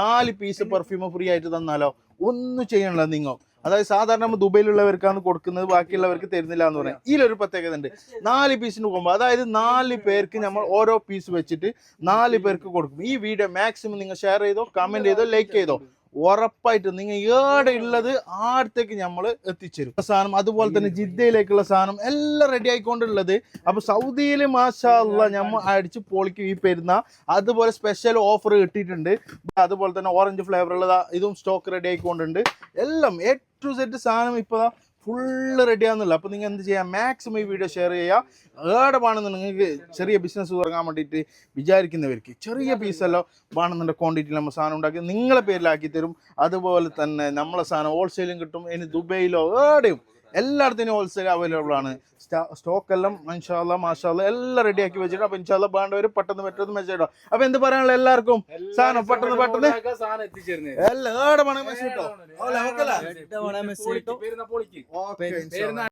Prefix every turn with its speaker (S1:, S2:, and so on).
S1: 4 piece perfume free ആയിട്ട് തന്നാലോ? ഒന്നും ചെയ്യണല്ലോ നിങ്ങൾ. അതായത് സാധാരണ നമ്മൾ ദുബൈയിലുള്ളവർക്കാണ് കൊടുക്കുന്നത്, ബാക്കിയുള്ളവർക്ക് തരുന്നില്ല എന്ന് പറയാം. ഇതിലൊരു പ്രത്യേകത ഉണ്ട്. 4 പീസിന് പോകുമ്പോൾ അതായത് 4 പേർക്ക് നമ്മൾ ഓരോ പീസ് വെച്ചിട്ട് 4 പേർക്ക് കൊടുക്കും. ഈ വീഡിയോ മാക്സിമം നിങ്ങൾ ഷെയർ ചെയ്തോ, കമന്റ് ചെയ്തോ, ലൈക്ക് ചെയ്തോ, ഉറപ്പായിട്ട് നിങ്ങൾ ഏടെ ഉള്ളത് ആടത്തേക്ക് നമ്മൾ എത്തിച്ചേരും. സാധനം അതുപോലെ തന്നെ ജിദ്ദയിലേക്കുള്ള സാധനം എല്ലാം റെഡി ആയിക്കൊണ്ടുള്ളത്. അപ്പൊ സൗദിയിൽ മാഷാ അല്ലാഹ് നമ്മൾ അടിച്ച് പൊളിക്കും ഈ പെരുന്നാൾ. അതുപോലെ സ്പെഷ്യൽ ഓഫർ കിട്ടിയിട്ടുണ്ട്. അതുപോലെ തന്നെ ഓറഞ്ച് ഫ്ലേവറുള്ള ഇതും സ്റ്റോക്ക് റെഡി ആയിക്കൊണ്ടുണ്ട്. എല്ലാം A to Z സാധനം ഇപ്പോൾ ഫുള്ള് റെഡിയാകുന്നില്ല. അപ്പോൾ നിങ്ങൾ എന്ത് ചെയ്യുക, മാക്സിമം ഈ വീഡിയോ ഷെയർ ചെയ്യുക. ഏടെ വേണമെന്ന് നിങ്ങൾക്ക് ചെറിയ ബിസിനസ് തുടങ്ങാൻ വേണ്ടിയിട്ട് വിചാരിക്കുന്നവർക്ക് ചെറിയ പീസെല്ലാം വേണമെന്നുള്ള ക്വാണ്ടിറ്റിയിൽ നമ്മൾ സാധനം ഉണ്ടാക്കി നിങ്ങളെ പേരിലാക്കി തരും. അതുപോലെ തന്നെ നമ്മളെ സാധനം ഹോൾസെയിലും കിട്ടും. ഇനി ദുബൈയിലോ ഏടെയും എല്ലായിടത്തും ഹോൾസെയിൽ അവൈലബിൾ ആണ്. സ്റ്റോക്ക് എല്ലാം ഇൻഷാ അല്ലാഹ് മാഷാ അല്ലാഹ് എല്ലാം റെഡിയാക്കി വെച്ചിട്ട്. അപ്പോൾ ഇൻഷാ അല്ലാഹ് വേണ്ടവർ പെട്ടെന്ന് മെസ്സേജ് ഇടാം. അപ്പോൾ എന്ത് പറയാനുള്ള എല്ലാവർക്കും സാധനം പെട്ടെന്ന് എല്ലാം ഏടെ വേണമെങ്കിൽ മെസ്സേജ് ഇട്ടോ.